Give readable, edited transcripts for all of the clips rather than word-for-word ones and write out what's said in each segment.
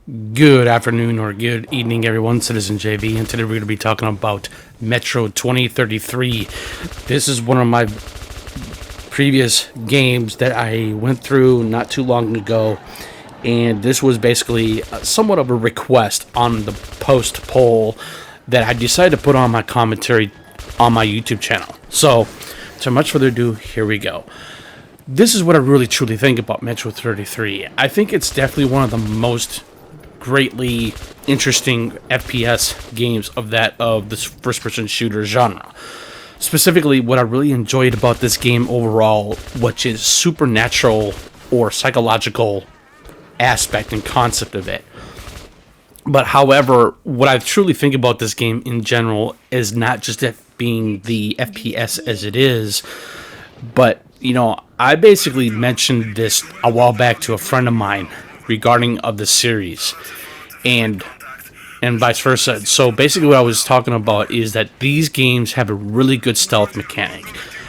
Good afternoon or good evening, everyone. Citizen JV, and today we're going to be talking about Metro 2033. This is one of my previous games that I went through not too long ago, and this was basically somewhat of a request on the post poll that I decided to put on my commentary on my YouTube channel. So, without much further ado, here we go. This is what I really truly think about Metro 33. I think it's definitely one of the most greatly interesting FPS games of this first-person shooter genre. Specifically, what I really enjoyed about this game overall, which is supernatural or psychological aspect and concept of it. But however, what I truly think about this game in general is not just it being the FPS as it is, but I basically mentioned this a while back to a friend of mine regarding of the series, and vice versa. So basically what I was talking about is that these games have a really good stealth mechanic.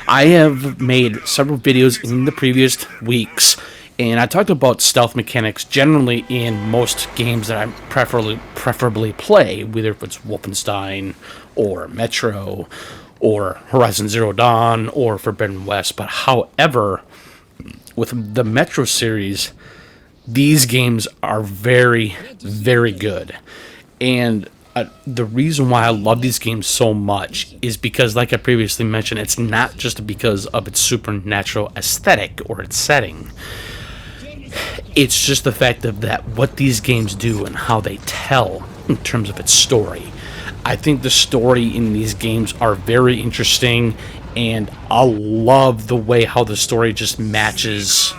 I have made several videos in the previous weeks, and I talked about stealth mechanics generally in most games that I preferably play, whether if it's Wolfenstein or Metro or Horizon Zero Dawn or Forbidden West. But however, with the Metro series, these games are very, very good. And the reason why I love these games so much is because, like I previously mentioned, it's not just because of its supernatural aesthetic or its setting. It's just the fact of that what these games do and how they tell in terms of its story. I think the story in these games are very interesting, and I love the way how the story just matches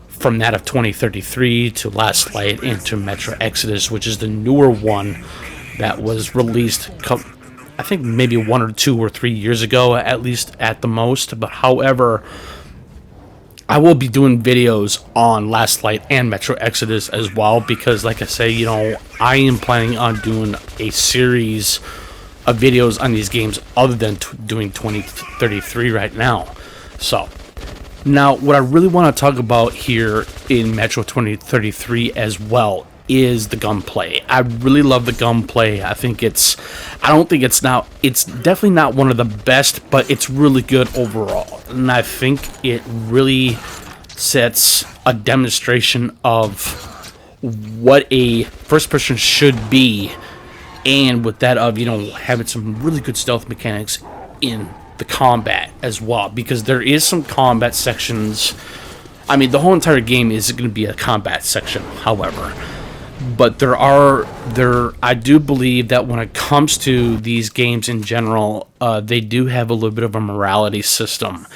from that of 2033 to Last Light and to Metro Exodus, which is the newer one that was released, I think maybe 1 or 2 or 3 years ago, at least at the most. But however, I will be doing videos on Last Light and Metro Exodus as well, because like I say, I am planning on doing a series of videos on these games other than doing 2033 right now. So now, what I really want to talk about here in Metro 2033 as well is the gunplay. I really love the gunplay. I don't think it's definitely not one of the best, but it's really good overall. And I think it really sets a demonstration of what a first person should be, and with that of, having some really good stealth mechanics in the combat as well, because there is some combat sections. I mean, the whole entire game is going to be a combat section, however, but I do believe that when it comes to these games in general, they do have a little bit of a morality system,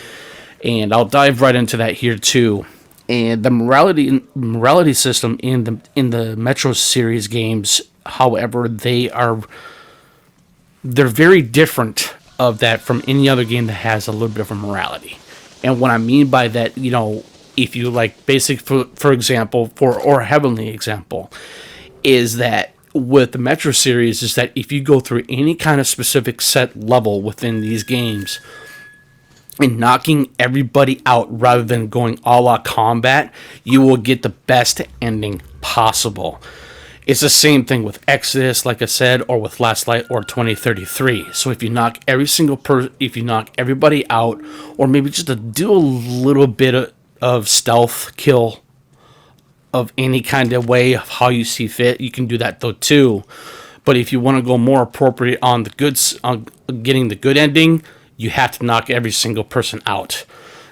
and I'll dive right into that here too. And the morality system in the Metro series games, however, they're very different of that from any other game that has a little bit of a morality. And what I mean by that, if you like basic, for example, or heavenly example, is that with the Metro series is that if you go through any kind of specific set level within these games and knocking everybody out rather than going all out combat, you will get the best ending possible. It's the same thing with Exodus, like I said, or with Last Light or 2033. So if you knock if you knock everybody out, or maybe just to do a little bit of stealth kill of any kind of way of how you see fit, you can do that though too. But if you want to go more appropriate on on getting the good ending, you have to knock every single person out.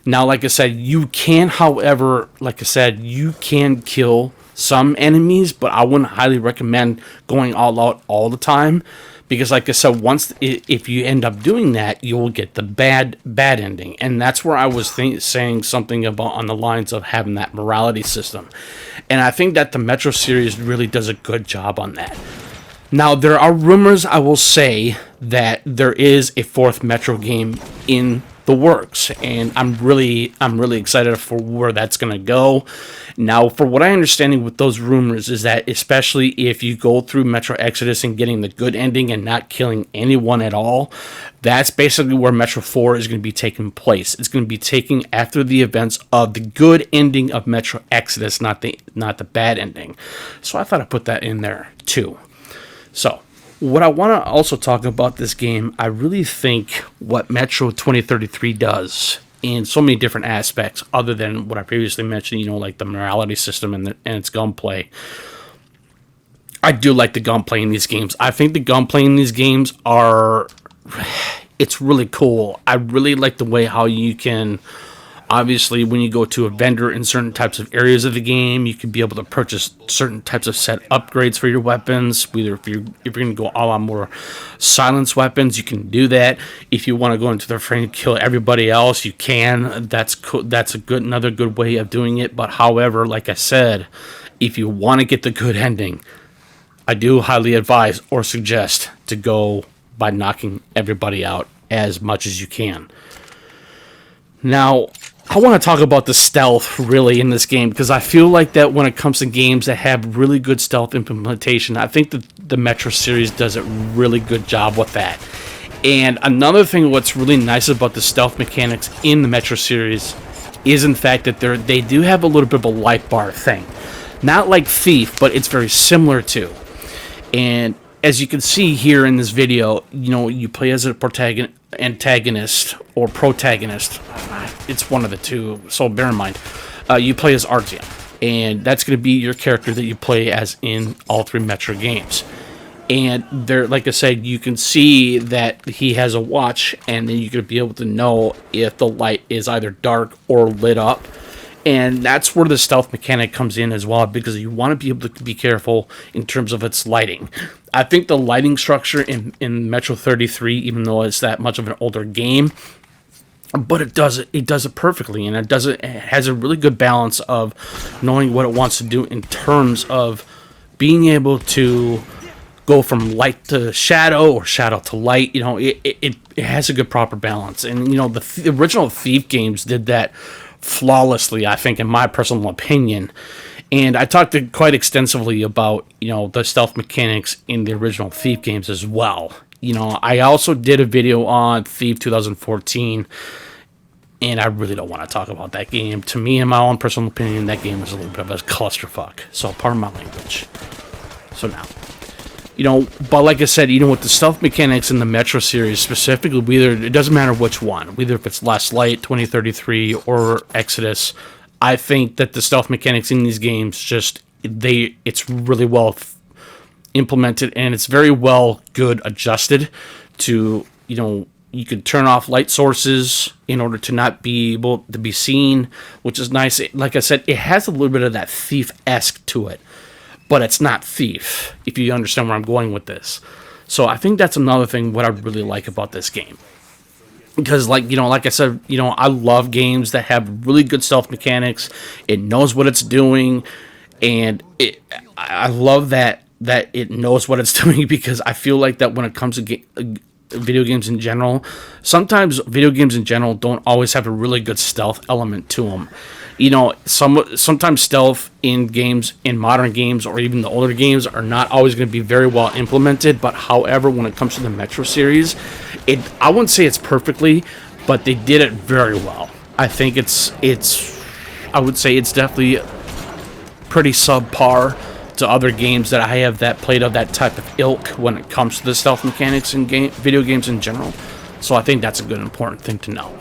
Now, like I said, you can kill some enemies, but I wouldn't highly recommend going all out all the time, because like I said, if you end up doing that, you will get the bad ending. And that's where I was saying something about on the lines of having that morality system, and I think that the Metro series really does a good job on that. Now, there are rumors, I will say, that there is a 4th Metro game in the works, and I'm really excited for where that's going to go. Now, for what I understanding with those rumors is that, especially if you go through Metro Exodus and getting the good ending and not killing anyone at all, that's basically where Metro 4 is going to be taking place. It's going to be taking after the events of the good ending of Metro Exodus, not the bad ending. So I thought I'd put that in there too. So what I want to also talk about this game, I really think what Metro 2033 does in so many different aspects, other than what I previously mentioned, you know, like the morality system and its gunplay. I do like the gunplay in these games. I think the gunplay in these games it's really cool. I really like the way how you can, obviously, when you go to a vendor in certain types of areas of the game, you can be able to purchase certain types of set upgrades for your weapons. Either if you're going to go all on more silence weapons, you can do that. If you want to go into the frame and kill everybody else, you can. That's cool. That's another good way of doing it. But however, like I said, if you want to get the good ending, I do highly advise or suggest to go by knocking everybody out as much as you can. Now, I want to talk about the stealth really in this game, because I feel like that when it comes to games that have really good stealth implementation, I think that the Metro series does a really good job with that. And another thing what's really nice about the stealth mechanics in the Metro series is in fact that they do have a little bit of a life bar thing. Not like Thief, but it's very similar to. And as you can see here in this video, you know, you play as a antagonist or protagonist. It's one of the two, so bear in mind. You play as Artyom, and that's going to be your character that you play as in all three Metro games. And there, like I said, you can see that he has a watch, and then you're going to be able to know if the light is either dark or lit up. And that's where the stealth mechanic comes in as well, because you want to be able to be careful in terms of its lighting. I think the lighting structure in Metro 33, even though it's that much of an older game, but it does it perfectly, and it has a really good balance of knowing what it wants to do in terms of being able to go from light to shadow or shadow to light. You know, it has a good proper balance, and you know the original Thief games did that flawlessly, I think, in my personal opinion. And I talked quite extensively about, you know, the stealth mechanics in the original Thief games as well. You know, I also did a video on Thief 2014, and I really don't want to talk about that game. To me, in my own personal opinion, that game was a little bit of a clusterfuck. So pardon my language. So now, you know, but like I said, you know, with the stealth mechanics in the Metro series specifically, it doesn't matter which one, whether if it's Last Light, 2033, or Exodus, I think that the stealth mechanics in these games it's really well implemented, and it's very well good adjusted to, you know, you can turn off light sources in order to not be able to be seen, which is nice. Like I said, it has a little bit of that Thief-esque to it, but it's not Thief, if you understand where I'm going with this. So I think that's another thing what I really like about this game. Because, like, you know, like I said, you know, I love games that have really good stealth mechanics. It knows what it's doing, and I love that it knows what it's doing, because I feel like that when it comes to video games in general, sometimes video games in general don't always have a really good stealth element to them. You know, sometimes stealth in games, in modern games, or even the older games, are not always going to be very well implemented. But however, when it comes to the Metro series, I wouldn't say it's perfectly, but they did it very well. I think I would say it's definitely pretty subpar to other games that I have that played of that type of ilk when it comes to the stealth mechanics in video games in general. So I think that's a good important thing to know.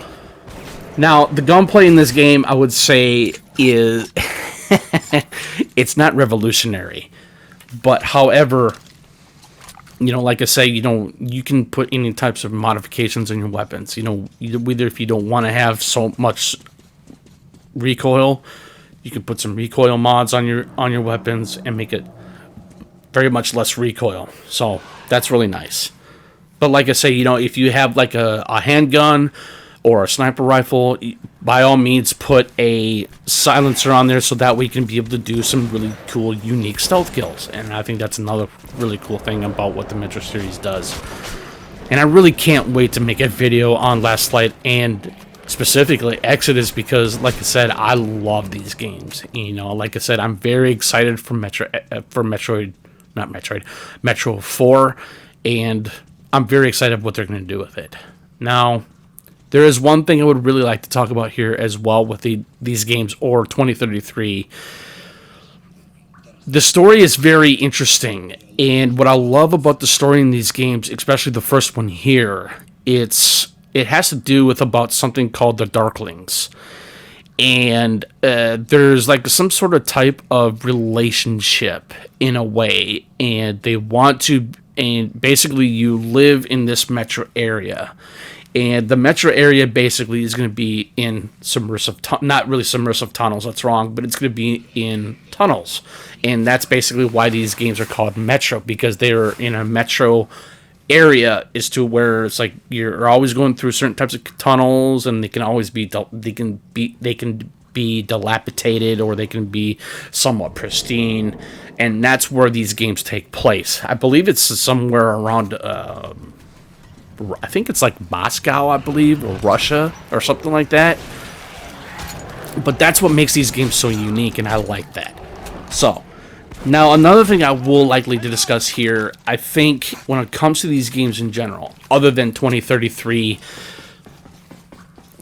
Now, the gunplay in this game, I would say, is it's not revolutionary. But however, you know, like I say, you know, you can put any types of modifications in your weapons. You know, either if you don't want to have so much recoil, you can put some recoil mods on your weapons and make it very much less recoil. So that's really nice. But like I say, you know, if you have like a handgun or a sniper rifle, by all means put a silencer on there, so that we can be able to do some really cool, unique stealth kills. And I think that's another really cool thing about what the Metro series does. And I really can't wait to make a video on Last Light and specifically Exodus, because like I said, I love these games. You know, like I said, I'm very excited for Metro 4, and I'm very excited what they're going to do with it. Now, there is one thing I would really like to talk about here as well with these games, or 2033. The story is very interesting, and what I love about the story in these games, especially the first one here, it has to do with about something called the Darklings. And there's like some sort of type of relationship in a way, and they want to, and basically you live in this metro area, and the metro area basically is going to be in not really submersive tunnels, that's wrong, but it's going to be in tunnels. And that's basically why these games are called Metro, because they're in a metro area, is to where it's like you're always going through certain types of tunnels, and they can always be dilapidated, or they can be somewhat pristine, and that's where these games take place. I believe it's somewhere around I think it's like Moscow, I believe, or Russia or something like that. But that's what makes these games so unique, and I like that. So now, another thing I will likely to discuss here, I think when it comes to these games in general, other than 2033,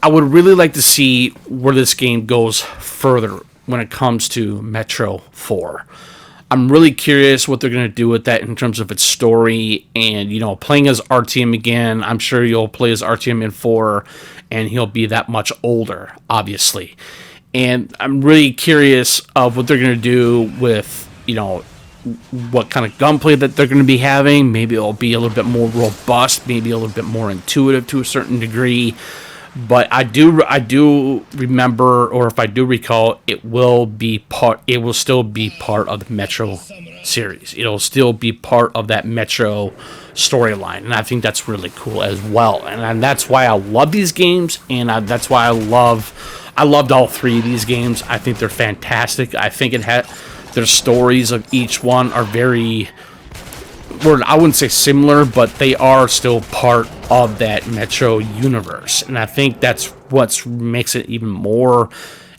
I would really like to see where this game goes further when it comes to Metro 4. I'm really curious what they're going to do with that in terms of its story, and, you know, playing as RTM again, I'm sure you'll play as RTM in 4, and he'll be that much older, obviously. And I'm really curious of what they're going to do with, you know, what kind of gunplay that they're going to be having. Maybe it'll be a little bit more robust, maybe a little bit more intuitive to a certain degree. But I do remember, or if I do recall, it will still be part of the Metro series. It'll still be part of that Metro storyline, and I think that's really cool as well. And that's why I love these games, and that's why I loved all three of these games. I think they're fantastic. I think their stories of each one are very, I wouldn't say similar, but they are still part of that Metro universe. And I think that's what makes it even more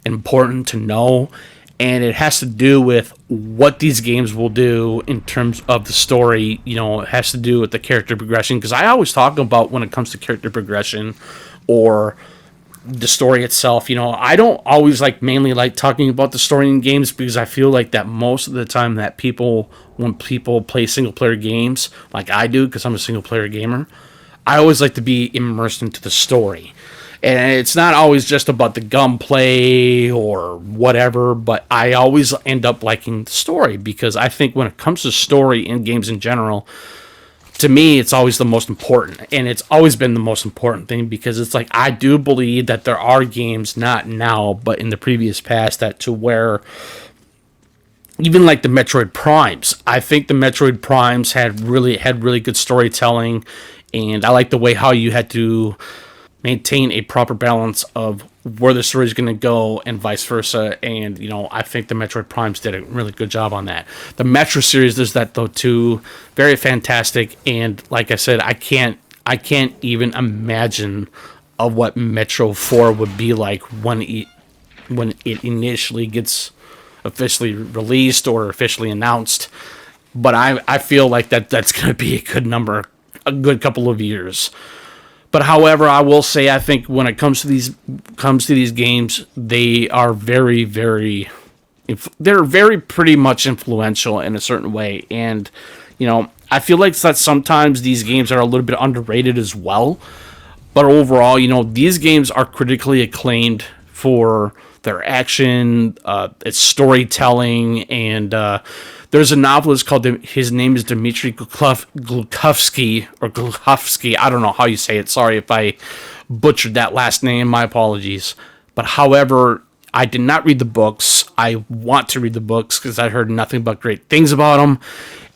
important to know. And it has to do with what these games will do in terms of the story. You know, it has to do with the character progression. Because I always talk about, when it comes to character progression or the story itself, you know, I don't always mainly like talking about the story in games, because I feel like that most of the time that when people play single player games, like I do, because I'm a single player gamer, I always like to be immersed into the story. And it's not always just about the gunplay or whatever, but I always end up liking the story, because I think when it comes to story in games in general, to me, it's always the most important, and it's always been the most important thing, because it's like, I do believe that there are games, not now, but in the previous past, that to where, even like the Metroid Primes, I think the Metroid Primes had really good storytelling, and I like the way how you had to maintain a proper balance of where the story is going to go and vice versa. And, you know, I think the Metroid Primes did a really good job on that. The Metro series does that though too. Very fantastic. And like I said, I can't even imagine of what Metro 4 would be like when it initially gets officially released or officially announced. But I feel like that's going to be a good couple of years. But however, I will say, I think when it comes to these games, they are very pretty much influential in a certain way. And, you know, I feel like that sometimes these games are a little bit underrated as well. But overall, you know, these games are critically acclaimed for their action, its storytelling, and there's a novelist called, his name is Dmitry Glukhovsky, or Glukhovsky, I don't know how you say it, sorry if I butchered that last name, my apologies. But however, I did not read the books. I want to read the books, because I heard nothing but great things about them,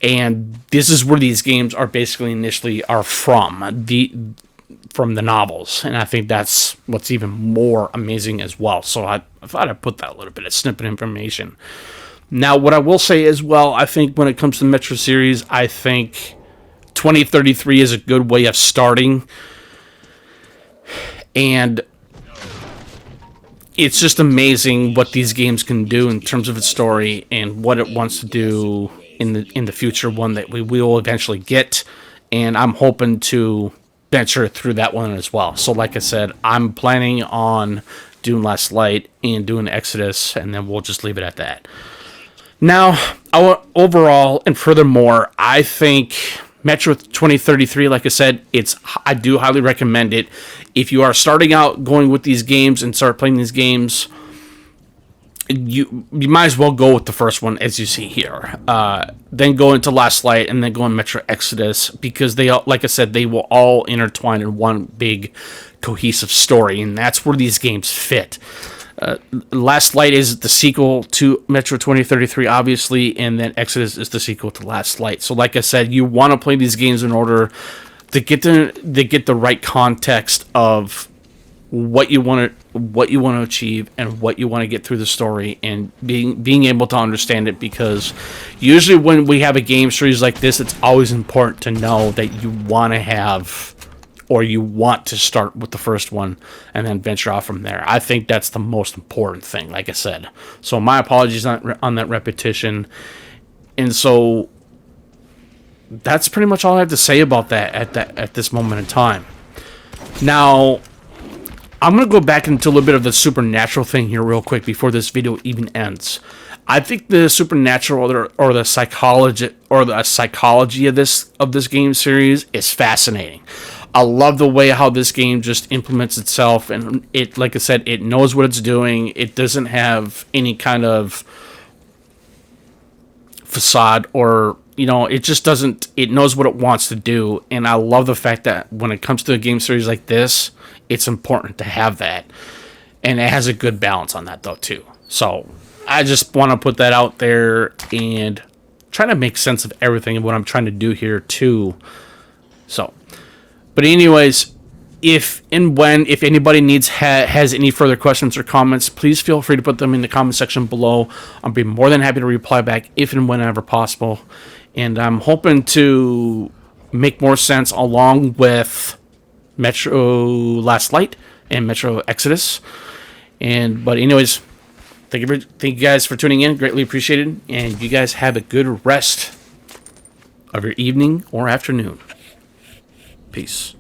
and this is where these games are basically initially are from the novels, and I think that's what's even more amazing as well. So I thought I'd put that a little bit of snippet information. Now, what I will say as well, I think when it comes to the Metro series, I think 2033 is a good way of starting, and it's just amazing what these games can do in terms of its story and what it wants to do in the future one that we will eventually get, and I'm hoping to venture through that one as well. So like I said, I'm planning on doing Last Light and doing Exodus, and then we'll just leave it at that. Now, overall, and furthermore, I think Metro 2033, like I said, I do highly recommend it. If you are starting out going with these games and start playing these games, you might as well go with the first one, as you see here. Then go into Last Light, and then go in Metro Exodus, because they, like I said, they will all intertwine in one big cohesive story, and that's where these games fit. Last Light is the sequel to Metro 2033, obviously, and then Exodus is the sequel to Last Light. So, like I said, you want to play these games in order to get the right context of what you want to achieve and what you want to get through the story, and being able to understand it. Because usually when we have a game series like this, it's always important to know that you want to have, or you want to start with the first one and then venture off from there. I think that's the most important thing, like I said. So my apologies on that repetition. And so that's pretty much all I have to say about that at this moment in time. Now, I'm going to go back into a little bit of the supernatural thing here real quick before this video even ends. I think the supernatural or the psychology of this game series is fascinating. I love the way how this game just implements itself, and it, like I said, it knows what it's doing. It doesn't have any kind of facade, or, you know, it just doesn't, it knows what it wants to do. And I love the fact that when it comes to a game series like this, it's important to have that, and it has a good balance on that though too. So I just want to put that out there and try to make sense of everything and what I'm trying to do here too. So, but anyways, if anybody has any further questions or comments, please feel free to put them in the comment section below. I'll be more than happy to reply back if and whenever possible. And I'm hoping to make more sense along with Metro Last Light and Metro Exodus. But anyways, thank you guys for tuning in. Greatly appreciated. And you guys have a good rest of your evening or afternoon. Peace.